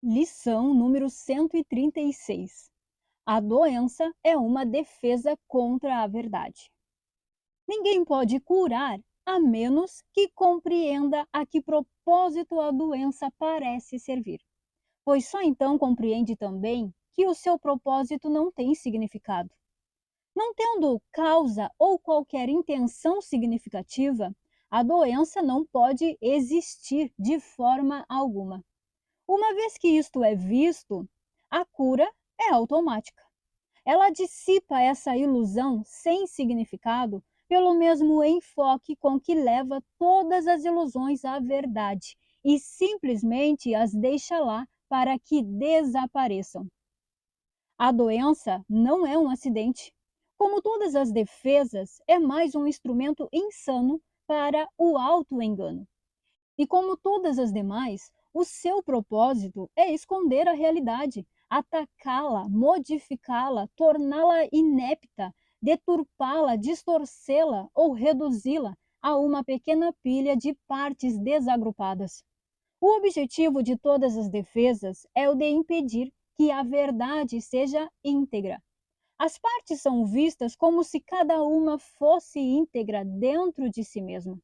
Lição número 136. A doença é uma defesa contra a verdade. Ninguém pode curar a menos que compreenda a que propósito a doença parece servir, pois só então compreende também que o seu propósito não tem significado. Não tendo causa ou qualquer intenção significativa, a doença não pode existir de forma alguma. Uma vez que isto é visto, a cura é automática. Ela dissipa essa ilusão sem significado pelo mesmo enfoque com que leva todas as ilusões à verdade e simplesmente as deixa lá para que desapareçam. A doença não é um acidente. Como todas as defesas, é mais um instrumento insano para o auto-engano. E como todas as demais, o seu propósito é esconder a realidade, atacá-la, modificá-la, torná-la inepta, deturpá-la, distorcê-la ou reduzi-la a uma pequena pilha de partes desagrupadas. O objetivo de todas as defesas é o de impedir que a verdade seja íntegra. As partes são vistas como se cada uma fosse íntegra dentro de si mesma.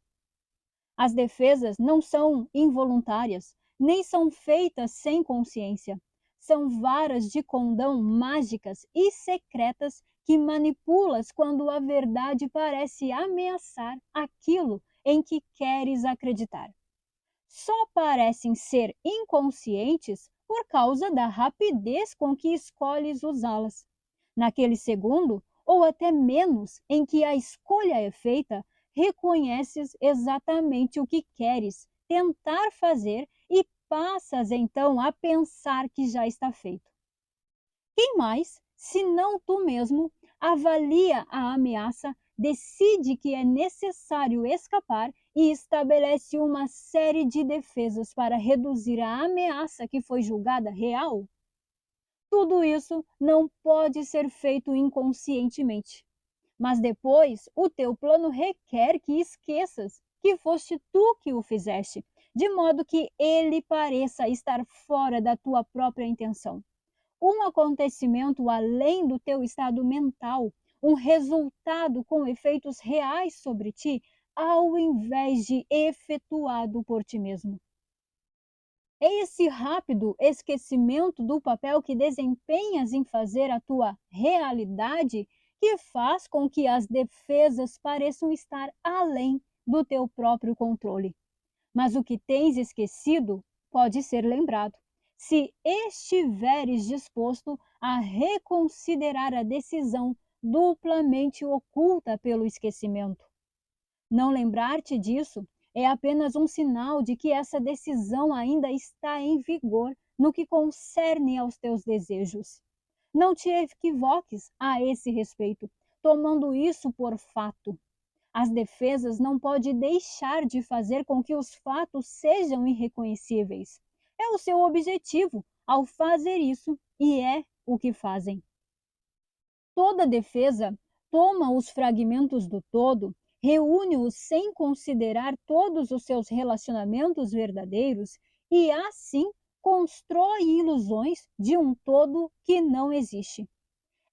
As defesas não são involuntárias, nem são feitas sem consciência. São varas de condão mágicas e secretas que manipulas quando a verdade parece ameaçar aquilo em que queres acreditar. Só parecem ser inconscientes por causa da rapidez com que escolhes usá-las. Naquele segundo, ou até menos, em que a escolha é feita, reconheces exatamente o que queres tentar fazer e passas então a pensar que já está feito. Quem mais, se não tu mesmo, avalia a ameaça, decide que é necessário escapar e estabelece uma série de defesas para reduzir a ameaça que foi julgada real? Tudo isso não pode ser feito inconscientemente. Mas depois, o teu plano requer que esqueças que foste tu que o fizeste, de modo que ele pareça estar fora da tua própria intenção. Um acontecimento além do teu estado mental, um resultado com efeitos reais sobre ti, ao invés de efetuado por ti mesmo. É esse rápido esquecimento do papel que desempenhas em fazer a tua realidade que faz com que as defesas pareçam estar além do teu próprio controle. Mas o que tens esquecido pode ser lembrado, se estiveres disposto a reconsiderar a decisão duplamente oculta pelo esquecimento. Não lembrar-te disso é apenas um sinal de que essa decisão ainda está em vigor no que concerne aos teus desejos. Não te equivoques a esse respeito, tomando isso por fato. As defesas não podem deixar de fazer com que os fatos sejam irreconhecíveis. É o seu objetivo ao fazer isso e é o que fazem. Toda defesa toma os fragmentos do todo, reúne-os sem considerar todos os seus relacionamentos verdadeiros e, assim, constrói ilusões de um todo que não existe.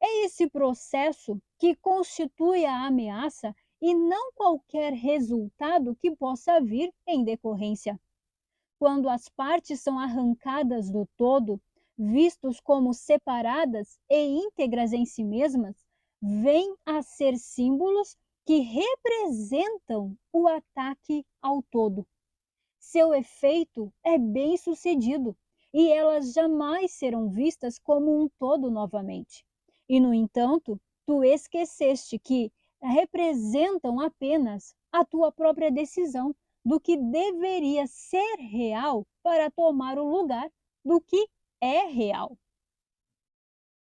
É esse processo que constitui a ameaça e não qualquer resultado que possa vir em decorrência. Quando as partes são arrancadas do todo, vistos como separadas e íntegras em si mesmas, vêm a ser símbolos que representam o ataque ao todo. Seu efeito é bem sucedido e elas jamais serão vistas como um todo novamente. E, no entanto, tu esqueceste que representam apenas a tua própria decisão do que deveria ser real para tomar o lugar do que é real.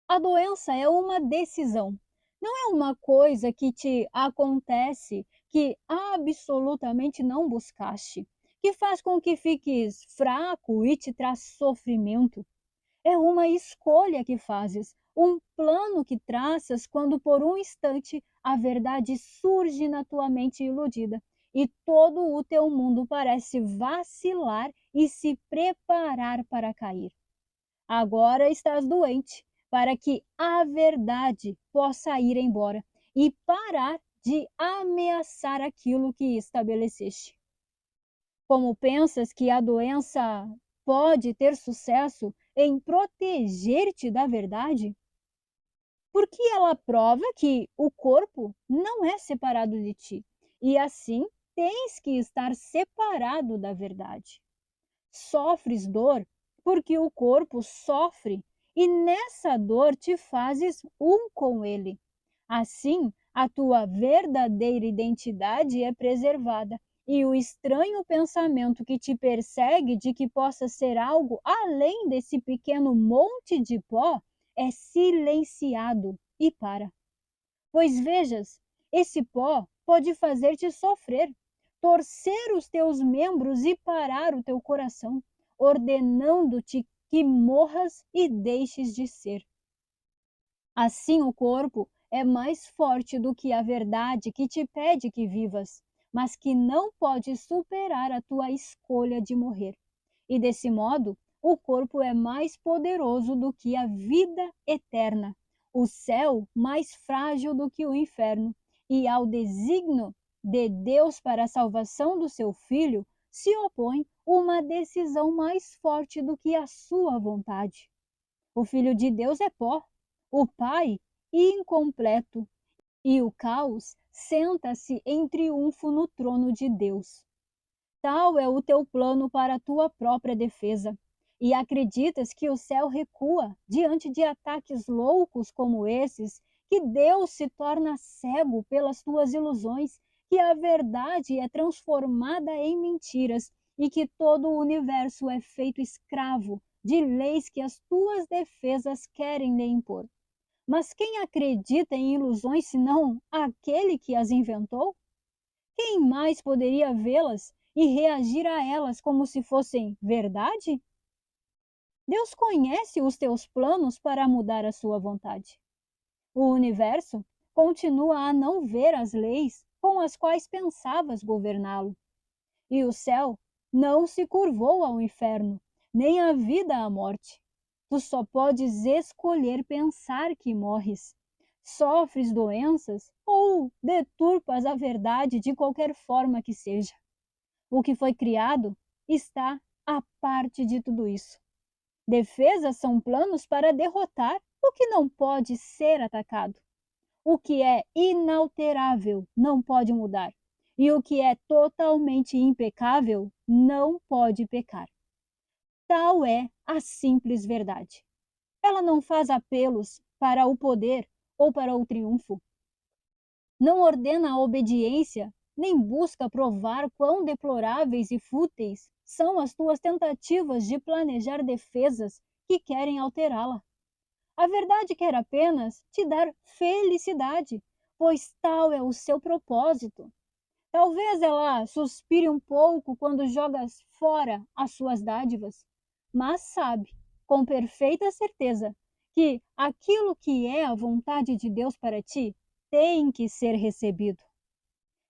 A doença é uma decisão, não é uma coisa que te acontece que absolutamente não buscaste, que faz com que fiques fraco e te traz sofrimento. É uma escolha que fazes, um plano que traças quando por um instante a verdade surge na tua mente iludida e todo o teu mundo parece vacilar e se preparar para cair. Agora estás doente, para que a verdade possa ir embora e parar de ameaçar aquilo que estabeleceste. Como pensas que a doença pode ter sucesso em proteger-te da verdade? Porque ela prova que o corpo não é separado de ti, e assim tens que estar separado da verdade. Sofres dor porque o corpo sofre, e nessa dor te fazes um com ele. Assim, a tua verdadeira identidade é preservada, e o estranho pensamento que te persegue de que possa ser algo além desse pequeno monte de pó é silenciado e para. Pois vejas, esse pó pode fazer-te sofrer, torcer os teus membros e parar o teu coração, ordenando-te que morras e deixes de ser. Assim, o corpo é mais forte do que a verdade que te pede que vivas, mas que não pode superar a tua escolha de morrer. E desse modo, o corpo é mais poderoso do que a vida eterna, o céu mais frágil do que o inferno, e ao desígnio de Deus para a salvação do seu filho se opõe uma decisão mais forte do que a sua vontade. O Filho de Deus é pó, o Pai incompleto, e o caos senta-se em triunfo no trono de Deus. Tal é o teu plano para a tua própria defesa, e acreditas que o céu recua diante de ataques loucos como esses, que Deus se torna cego pelas tuas ilusões, que a verdade é transformada em mentiras e que todo o universo é feito escravo de leis que as tuas defesas querem lhe impor. Mas quem acredita em ilusões senão aquele que as inventou? Quem mais poderia vê-las e reagir a elas como se fossem verdade? Deus conhece os teus planos para mudar a sua vontade. O universo continua a não ver as leis com as quais pensavas governá-lo. E o céu não se curvou ao inferno, nem a vida à morte. Tu só podes escolher pensar que morres. Sofres doenças ou deturpas a verdade de qualquer forma que seja. O que foi criado está à parte de tudo isso. Defesas são planos para derrotar o que não pode ser atacado. O que é inalterável não pode mudar, e o que é totalmente impecável não pode pecar. Tal é a simples verdade. Ela não faz apelos para o poder ou para o triunfo. Não ordena a obediência, nem busca provar quão deploráveis e fúteis são as tuas tentativas de planejar defesas que querem alterá-la. A verdade quer apenas te dar felicidade, pois tal é o seu propósito. Talvez ela suspire um pouco quando jogas fora as suas dádivas, mas sabe, com perfeita certeza, que aquilo que é a vontade de Deus para ti tem que ser recebido.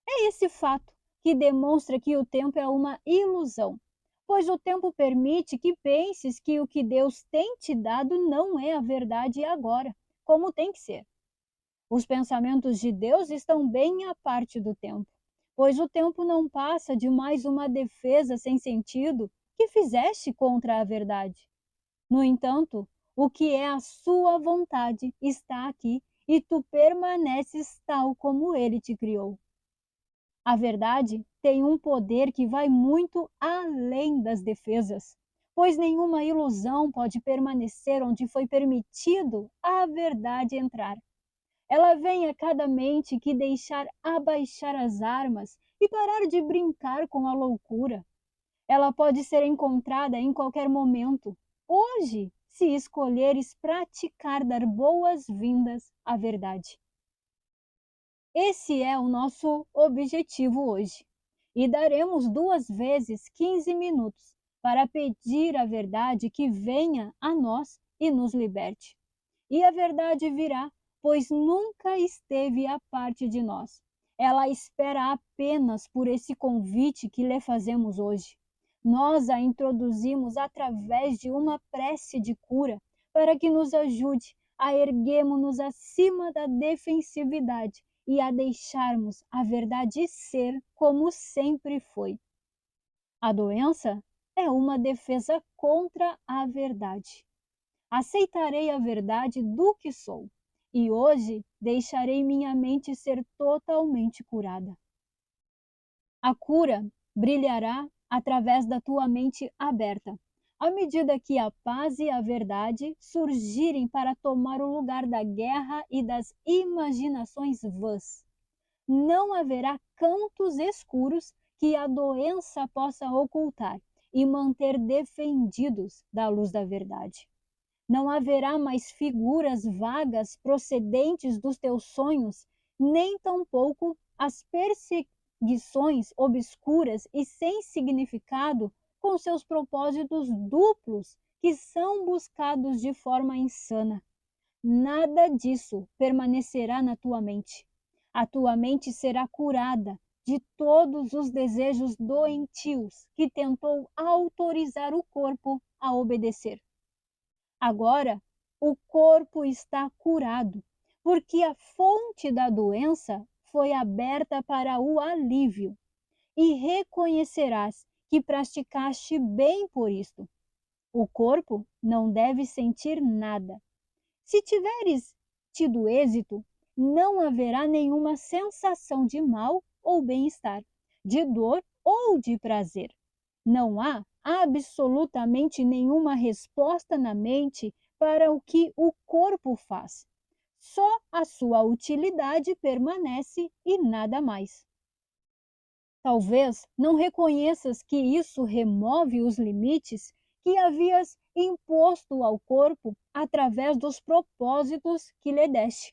É esse fato que demonstra que o tempo é uma ilusão, pois o tempo permite que penses que o que Deus tem te dado não é a verdade agora, como tem que ser. Os pensamentos de Deus estão bem à parte do tempo, pois o tempo não passa de mais uma defesa sem sentido que fizeste contra a verdade. No entanto, o que é a sua vontade está aqui e tu permaneces tal como ele te criou. A verdade tem um poder que vai muito além das defesas, pois nenhuma ilusão pode permanecer onde foi permitido a verdade entrar. Ela vem a cada mente que deixar abaixar as armas e parar de brincar com a loucura. Ela pode ser encontrada em qualquer momento, hoje, se escolheres praticar dar boas-vindas à verdade. Esse é o nosso objetivo hoje. E daremos 2 vezes 15 minutos para pedir a verdade que venha a nós e nos liberte. E a verdade virá, pois nunca esteve à parte de nós. Ela espera apenas por esse convite que lhe fazemos hoje. Nós a introduzimos através de uma prece de cura para que nos ajude a erguermos-nos acima da defensividade e a deixarmos a verdade ser como sempre foi. A doença é uma defesa contra a verdade. Aceitarei a verdade do que sou e hoje deixarei minha mente ser totalmente curada. A cura brilhará através da tua mente aberta, à medida que a paz e a verdade surgirem para tomar o lugar da guerra e das imaginações vãs. Não haverá cantos escuros que a doença possa ocultar e manter defendidos da luz da verdade. Não haverá mais figuras vagas procedentes dos teus sonhos, nem tampouco as perseguições obscuras e sem significado com seus propósitos duplos que são buscados de forma insana. Nada disso permanecerá na tua mente. A tua mente será curada de todos os desejos doentios que tentou autorizar o corpo a obedecer. Agora, o corpo está curado, porque a fonte da doença foi aberta para o alívio, e reconhecerás que praticaste bem por isto. O corpo não deve sentir nada. Se tiveres tido êxito, não haverá nenhuma sensação de mal ou bem-estar, de dor ou de prazer. Não há absolutamente nenhuma resposta na mente para o que o corpo faz. Só a sua utilidade permanece e nada mais. Talvez não reconheças que isso remove os limites que havias imposto ao corpo através dos propósitos que lhe deste.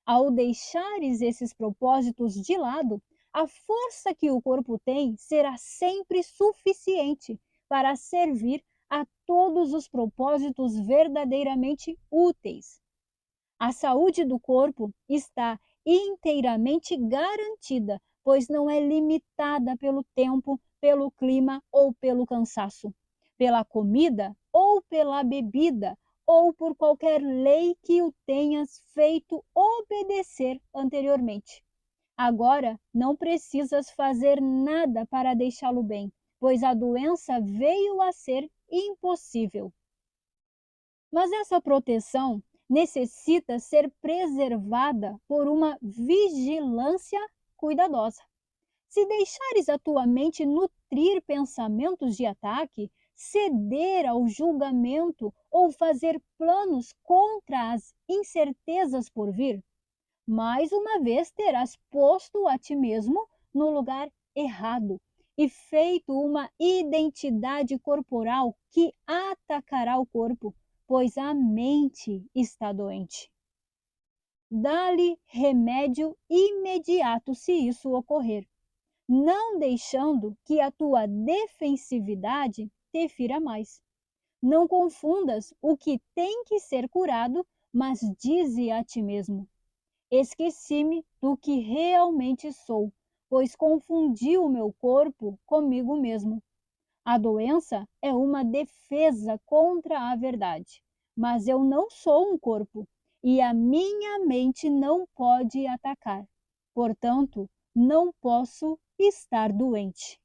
Ao deixares esses propósitos de lado, a força que o corpo tem será sempre suficiente para servir a todos os propósitos verdadeiramente úteis. A saúde do corpo está inteiramente garantida, pois não é limitada pelo tempo, pelo clima ou pelo cansaço, pela comida ou pela bebida, ou por qualquer lei que o tenhas feito obedecer anteriormente. Agora não precisas fazer nada para deixá-lo bem, pois a doença veio a ser impossível. Mas essa proteção necessita ser preservada por uma vigilância cuidadosa. Se deixares a tua mente nutrir pensamentos de ataque, ceder ao julgamento ou fazer planos contra as incertezas por vir, mais uma vez terás posto a ti mesmo no lugar errado e feito uma identidade corporal que atacará o corpo, pois a mente está doente. Dá-lhe remédio imediato se isso ocorrer, não deixando que a tua defensividade te fira mais. Não confundas o que tem que ser curado, mas dize a ti mesmo: esqueci-me do que realmente sou, pois confundi o meu corpo comigo mesmo. A doença é uma defesa contra a verdade, mas eu não sou um corpo e a minha mente não pode atacar. Portanto, não posso estar doente.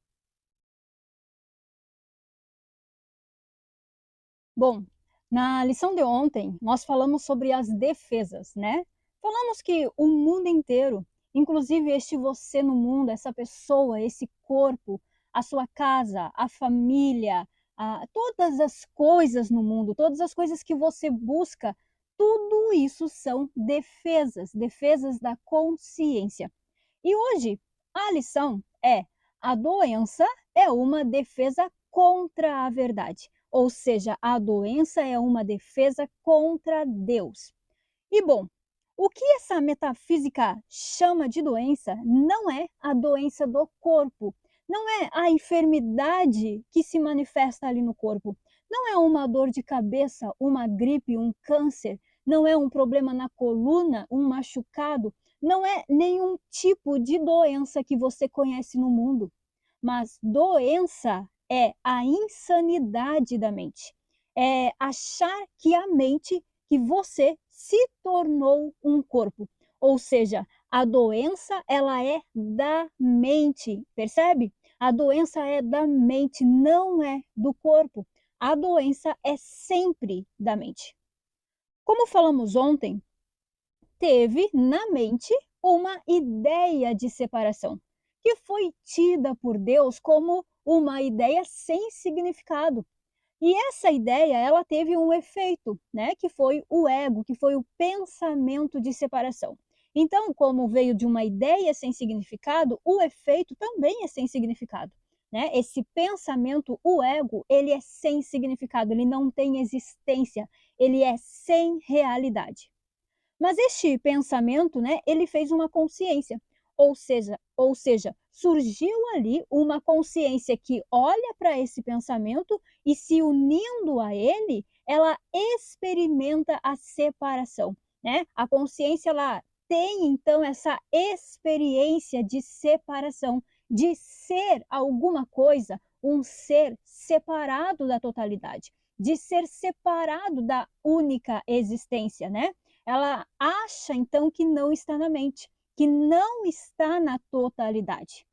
Bom, na lição de ontem, nós falamos sobre as defesas, né? Falamos que o mundo inteiro, inclusive este você no mundo, essa pessoa, esse corpo, a sua casa, a família, todas as coisas no mundo, todas as coisas que você busca, tudo isso são defesas, defesas da consciência. E hoje a lição é: a doença é uma defesa contra a verdade, ou seja, a doença é uma defesa contra Deus. E bom, o que essa metafísica chama de doença não é a doença do corpo, não é a enfermidade que se manifesta ali no corpo, não é uma dor de cabeça, uma gripe, um câncer, não é um problema na coluna, um machucado, não é nenhum tipo de doença que você conhece no mundo. Mas doença é a insanidade da mente. É achar que a mente, que você se tornou um corpo. Ou seja, a doença ela é da mente, percebe? A doença é da mente, não é do corpo. A doença é sempre da mente. Como falamos ontem, teve na mente uma ideia de separação, que foi tida por Deus como uma ideia sem significado. E essa ideia, ela teve um efeito, né, que foi o ego, que foi o pensamento de separação. Então, como veio de uma ideia sem significado, o efeito também é sem significado, né? Esse pensamento, o ego, ele é sem significado, ele não tem existência, ele é sem realidade. Mas este pensamento, né, ele fez uma consciência, ou seja, surgiu ali uma consciência que olha para esse pensamento e se unindo a ele, ela experimenta a separação, né? A consciência ela tem então essa experiência de separação, de ser alguma coisa, um ser separado da totalidade, de ser separado da única existência, né? Ela acha então que não está na mente, que não está na totalidade.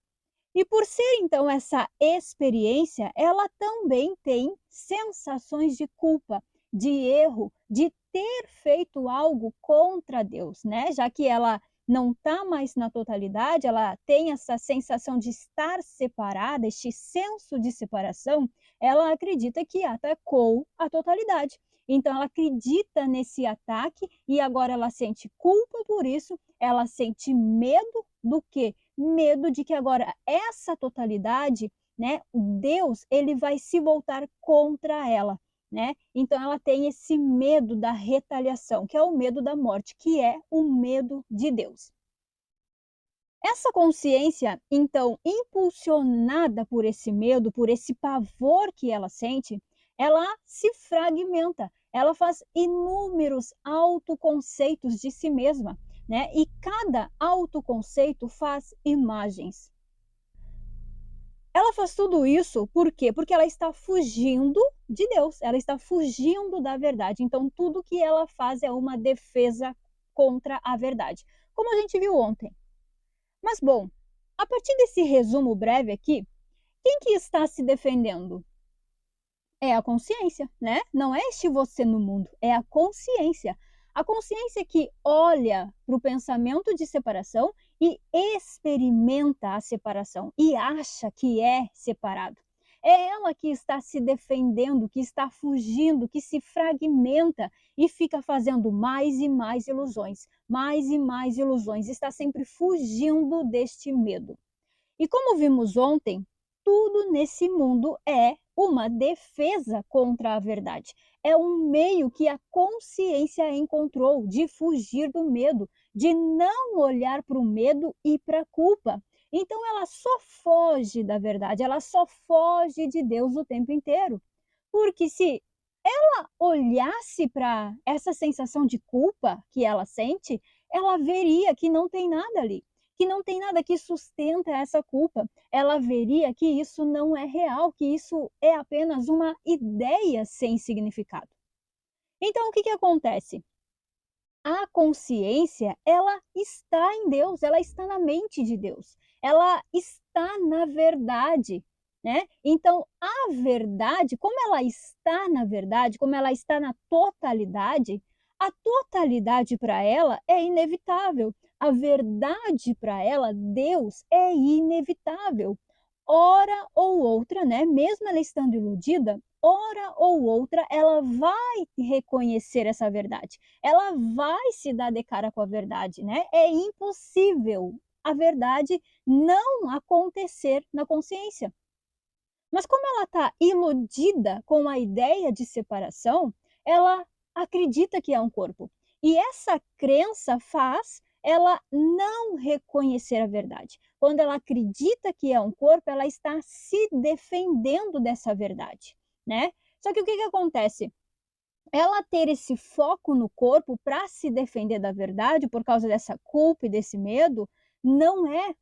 E por ser então essa experiência, ela também tem sensações de culpa, de erro, de ter feito algo contra Deus, né? Já que ela não está mais na totalidade, ela tem essa sensação de estar separada, este senso de separação, ela acredita que atacou a totalidade. Então ela acredita nesse ataque e agora ela sente culpa por isso, ela sente medo do quê? Medo de que agora essa totalidade, né, Deus, ele vai se voltar contra ela, né? Então ela tem esse medo da retaliação, que é o medo da morte, que é o medo de Deus. Essa consciência, então, impulsionada por esse medo, por esse pavor que ela sente, ela se fragmenta, ela faz inúmeros autoconceitos de si mesma, né? E cada autoconceito faz imagens. Ela faz tudo isso por quê? Porque ela está fugindo de Deus, ela está fugindo da verdade. Então, tudo que ela faz é uma defesa contra a verdade, como a gente viu ontem. Mas, bom, a partir desse resumo breve aqui, quem que está se defendendo? É a consciência, né? Não é este você no mundo, é a consciência. A consciência que olha para o pensamento de separação e experimenta a separação e acha que é separado. É ela que está se defendendo, que está fugindo, que se fragmenta e fica fazendo mais e mais ilusões, está sempre fugindo deste medo. E como vimos ontem, tudo nesse mundo é uma defesa contra a verdade. É um meio que a consciência encontrou de fugir do medo, de não olhar para o medo e para a culpa. Então ela só foge da verdade, ela só foge de Deus o tempo inteiro. Porque se ela olhasse para essa sensação de culpa que ela sente, ela veria que não tem nada ali, que não tem nada que sustenta essa culpa. Ela veria que isso não é real, que isso é apenas uma ideia sem significado. Então, o que acontece? A consciência, ela está em Deus, ela está na mente de Deus, ela está na verdade, né? Então, a verdade, como ela está na verdade, como ela está na totalidade, a totalidade para ela é inevitável. A verdade para ela, Deus, é inevitável. Hora ou outra, né? Mesmo ela estando iludida, hora ou outra ela vai reconhecer essa verdade, ela vai se dar de cara com a verdade, né? É impossível a verdade não acontecer na consciência. Mas como ela está iludida com a ideia de separação, ela acredita que é um corpo. E essa crença faz ela não reconhecer a verdade. Quando ela acredita que é um corpo, ela está se defendendo dessa verdade, né? Só que o que acontece? Ela ter esse foco no corpo para se defender da verdade por causa dessa culpa e desse medo, não é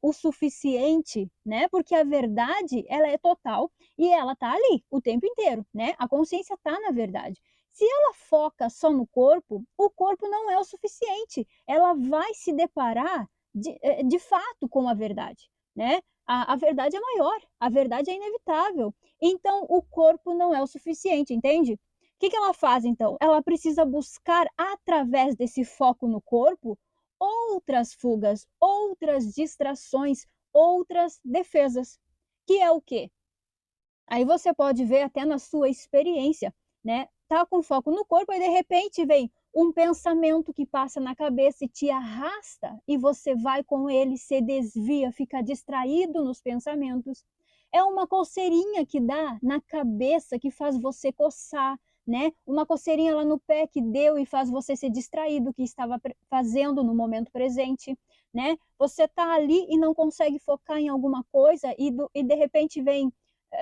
o suficiente, né? Porque a verdade, ela é total e ela tá ali o tempo inteiro, né? A consciência tá na verdade. Se ela foca só no corpo, o corpo não é o suficiente. Ela vai se deparar de fato com a verdade, né? A verdade é maior, a verdade é inevitável. Então, o corpo não é o suficiente, entende? O que que ela faz então? Ela precisa buscar, através desse foco no corpo, outras fugas, outras distrações, outras defesas. Que é o quê? Aí você pode ver até na sua experiência, né? Tá com foco no corpo e de repente vem um pensamento que passa na cabeça e te arrasta e você vai com ele, se desvia, fica distraído nos pensamentos. É uma coceirinha que dá na cabeça que faz você coçar, né? Uma coceirinha lá no pé que deu e faz você ser distraído do que estava fazendo no momento presente, né? Você tá ali e não consegue focar em alguma coisa e de repente vem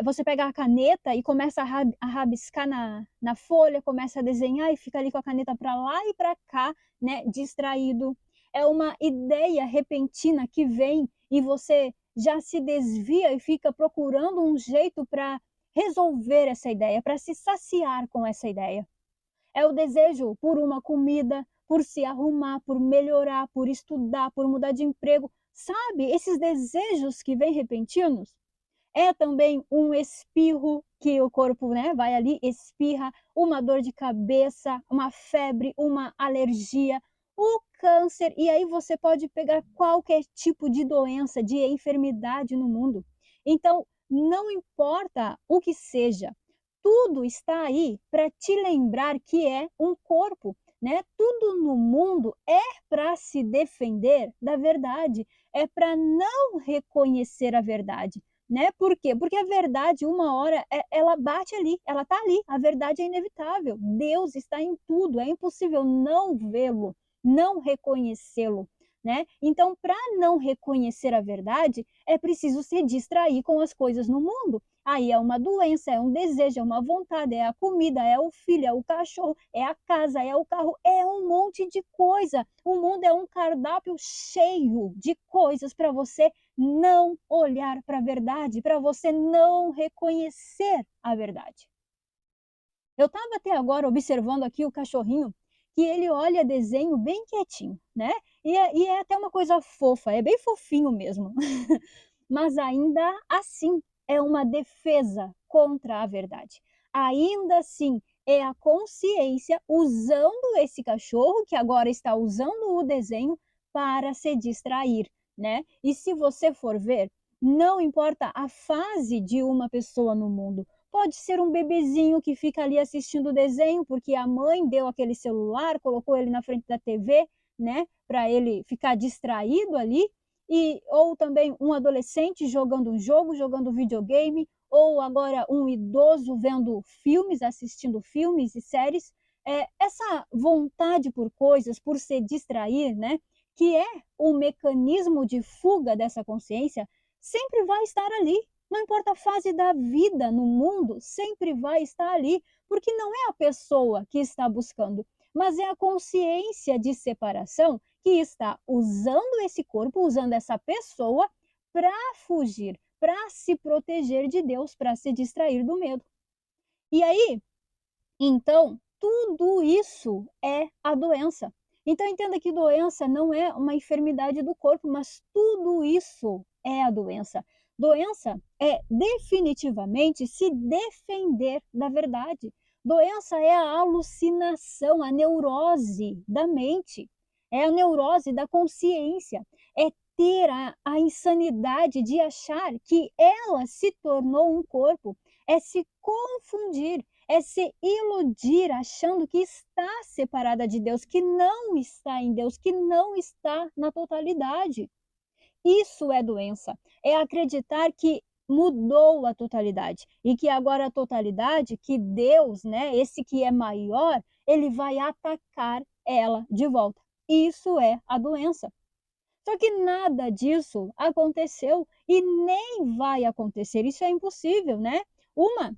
você pega a caneta e começa a rabiscar na folha, começa a desenhar e fica ali com a caneta para lá e para cá, né, distraído. É uma ideia repentina que vem e você já se desvia e fica procurando um jeito para resolver essa ideia, para se saciar com essa ideia. É o desejo por uma comida, por se arrumar, por melhorar, por estudar, por mudar de emprego. Sabe, esses desejos que vêm repentinos? É também um espirro que o corpo, né, vai ali, espirra, uma dor de cabeça, uma febre, uma alergia, o câncer, e aí você pode pegar qualquer tipo de doença, de enfermidade no mundo. Então, não importa o que seja, tudo está aí para te lembrar que é um corpo, né? Tudo no mundo é para se defender da verdade, é para não reconhecer a verdade, né? Por quê? Porque a verdade, uma hora, ela bate ali, ela está ali, a verdade é inevitável. Deus está em tudo, é impossível não vê-lo, não reconhecê-lo, né? Então, para não reconhecer a verdade, é preciso se distrair com as coisas no mundo. Aí é uma doença, é um desejo, é uma vontade, é a comida, é o filho, é o cachorro, é a casa, é o carro, é um monte de coisa. O mundo é um cardápio cheio de coisas para você não olhar para a verdade, para você não reconhecer a verdade. Eu estava até agora observando aqui o cachorrinho, que ele olha desenho bem quietinho, né? E é até uma coisa fofa, é bem fofinho mesmo. Mas ainda assim é uma defesa contra a verdade. Ainda assim é a consciência usando esse cachorro, que agora está usando o desenho, para se distrair, né? E se você for ver, não importa a fase de uma pessoa no mundo, pode ser um bebezinho que fica ali assistindo o desenho porque a mãe deu aquele celular, colocou ele na frente da TV, né, para ele ficar distraído ali, ou também um adolescente jogando um jogo, jogando videogame, ou agora um idoso vendo filmes, assistindo filmes e séries. Essa vontade por coisas, por se distrair, né, que é o mecanismo de fuga dessa consciência, sempre vai estar ali. Não importa a fase da vida no mundo, sempre vai estar ali, porque não é a pessoa que está buscando, mas é a consciência de separação que está usando esse corpo, usando essa pessoa para fugir, para se proteger de Deus, para se distrair do medo. E aí, então, tudo isso é a doença. Então, entenda que doença não é uma enfermidade do corpo, mas tudo isso é a doença. Doença é definitivamente se defender da verdade. Doença é a alucinação, a neurose da mente, é a neurose da consciência, é ter a insanidade de achar que ela se tornou um corpo, é se confundir, é se iludir achando que está separada de Deus, que não está em Deus, que não está na totalidade. Isso é doença. É acreditar que mudou a totalidade e que agora a totalidade, que Deus, né, esse que é maior, ele vai atacar ela de volta. Isso é a doença. Só que nada disso aconteceu e nem vai acontecer. Isso é impossível, né? Uma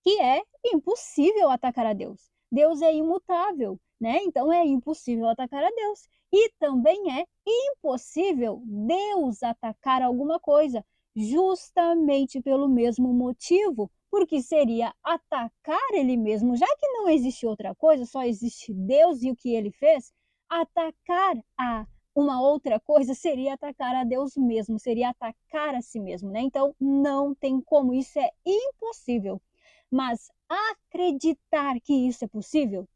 que é impossível atacar a Deus. Deus é imutável, né? Então é impossível atacar a Deus. E também é impossível Deus atacar alguma coisa, justamente pelo mesmo motivo, porque seria atacar ele mesmo, já que não existe outra coisa, só existe Deus e o que ele fez, atacar a uma outra coisa seria atacar a Deus mesmo, seria atacar a si mesmo, né? Então não tem como, isso é impossível. Mas acreditar que isso é possível,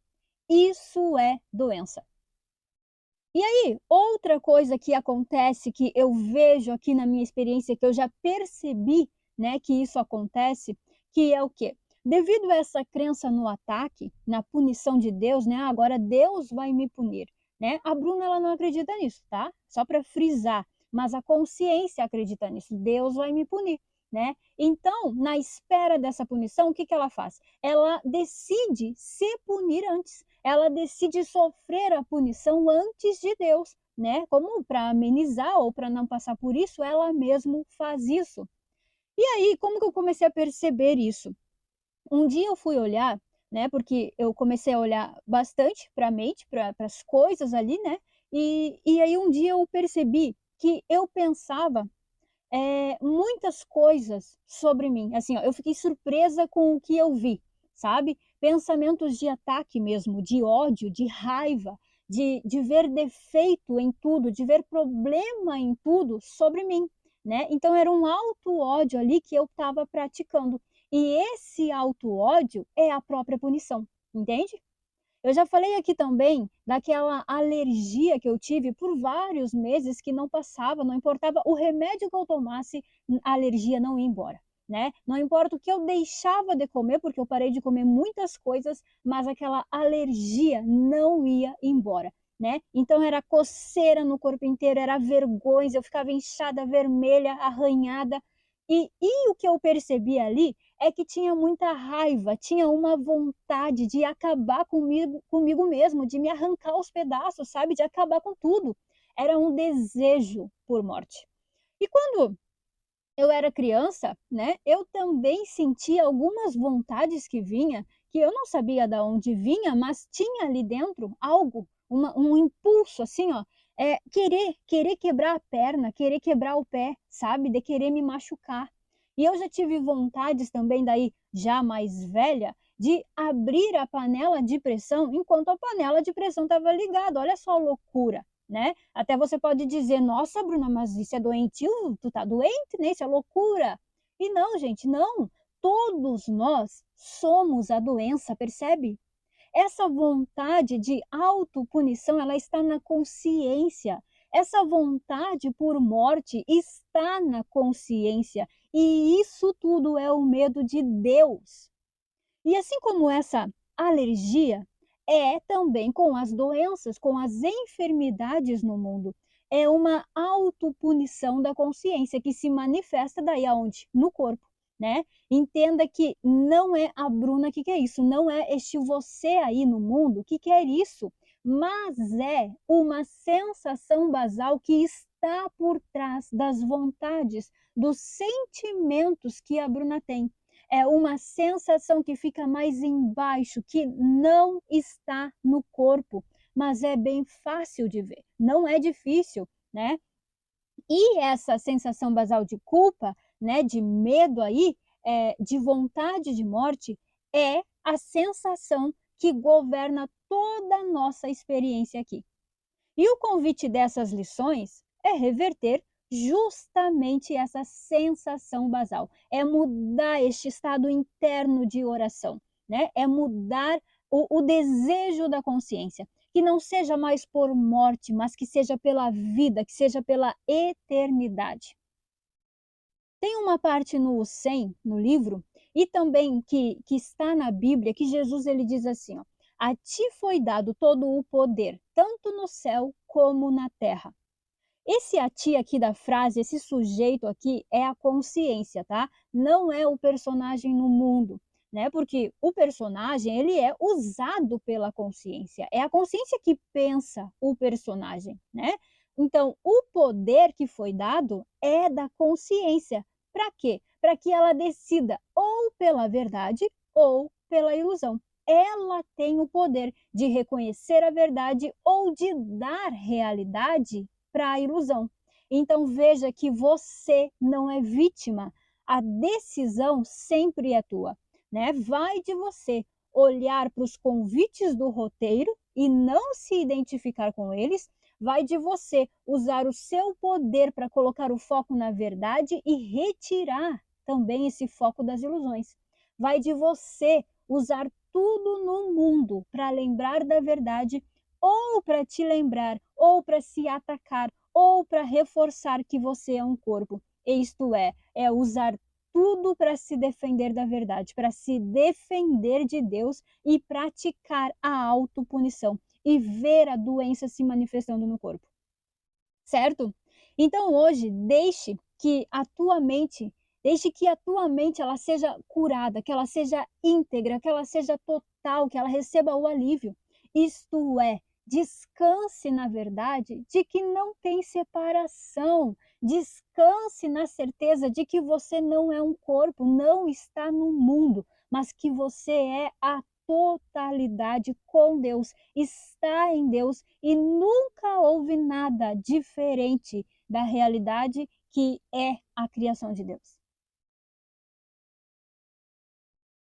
isso é doença. E aí, outra coisa que acontece, que eu vejo aqui na minha experiência, que eu já percebi, né, que isso acontece, que é o quê? Devido a essa crença no ataque, na punição de Deus, né? Agora Deus vai me punir, né? A Bruna ela não acredita nisso, tá? Só para frisar, mas a consciência acredita nisso. Deus vai me punir, né? Então, na espera dessa punição, o que que ela faz? Ela decide se punir antes. Ela decide sofrer a punição antes de Deus, né? Como para amenizar ou para não passar por isso, ela mesmo faz isso. E aí, como que eu comecei a perceber isso? Um dia eu fui olhar, né? Porque eu comecei a olhar bastante para a mente, para as coisas ali, né? E aí um dia eu percebi que eu pensava muitas coisas sobre mim. Assim, ó, eu fiquei surpresa com o que eu vi, sabe? Pensamentos de ataque mesmo, de ódio, de raiva, de ver defeito em tudo, de ver problema em tudo sobre mim, né? Então era um auto-ódio ali que eu estava praticando. E esse auto-ódio é a própria punição, entende? Eu já falei aqui também daquela alergia que eu tive por vários meses que não passava, não importava o remédio que eu tomasse, a alergia não ia embora, né? Não importa o que eu deixava de comer, porque eu parei de comer muitas coisas, mas aquela alergia não ia embora, né? Então era coceira no corpo inteiro, era vergões, eu ficava inchada, vermelha, arranhada. E o que eu percebi ali é que tinha muita raiva, tinha uma vontade de acabar comigo mesmo, de me arrancar aos pedaços, sabe? De acabar com tudo. Era um desejo por morte. E quando eu era criança, né, eu também sentia algumas vontades que vinha, que eu não sabia de onde vinha, mas tinha ali dentro algo, um impulso assim, ó, querer quebrar a perna, querer quebrar o pé, sabe, de querer me machucar. E eu já tive vontades também daí, já mais velha, de abrir a panela de pressão enquanto a panela de pressão estava ligada. Olha só a loucura, né? Até você pode dizer, nossa, Bruna, mas isso é doentio, tu tá doente, né? Isso é loucura. E não, gente, não. Todos nós somos a doença, percebe? Essa vontade de autopunição, ela está na consciência. Essa vontade por morte está na consciência. E isso tudo é o medo de Deus. E assim como essa alergia é também com as doenças, com as enfermidades no mundo. É uma autopunição da consciência que se manifesta daí aonde? No corpo, né? Entenda que não é a Bruna que quer isso, não é este você aí no mundo que quer isso, mas é uma sensação basal que está por trás das vontades, dos sentimentos que a Bruna tem. É uma sensação que fica mais embaixo, que não está no corpo, mas é bem fácil de ver, não é difícil, né? E essa sensação basal de culpa, né, de medo aí, de vontade de morte, é a sensação que governa toda a nossa experiência aqui. E o convite dessas lições é reverter justamente essa sensação basal, é mudar este estado interno de oração, né? É mudar o desejo da consciência, que não seja mais por morte, mas que seja pela vida, que seja pela eternidade. Tem uma parte no 100, no livro, e também que está na Bíblia, que Jesus ele diz assim, ó, a ti foi dado todo o poder, tanto no céu como na terra. Esse a ti aqui da frase, esse sujeito aqui é a consciência, tá? Não é o personagem no mundo, né? Porque o personagem, ele é usado pela consciência. É a consciência que pensa o personagem, né? Então, o poder que foi dado é da consciência. Para quê? Para que ela decida ou pela verdade ou pela ilusão. ela tem o poder de reconhecer a verdade ou de dar realidade para a ilusão. Então veja que você não é vítima, a decisão sempre é tua, né? Vai de você olhar para os convites do roteiro e não se identificar com eles, vai de você usar o seu poder para colocar o foco na verdade e retirar também esse foco das ilusões. Vai de você usar tudo no mundo para lembrar da verdade, ou para te lembrar, ou para se atacar, ou para reforçar que você é um corpo. Isto é usar tudo para se defender da verdade, para se defender de Deus e praticar a autopunição e ver a doença se manifestando no corpo, certo? Então hoje deixe que a tua mente ela seja curada, que ela seja íntegra, que ela seja total, que ela receba o alívio. Isto é, descanse na verdade de que não tem separação. Descanse na certeza de que você não é um corpo, não está no mundo, mas que você é a totalidade com Deus, está em Deus e nunca houve nada diferente da realidade que é a criação de Deus.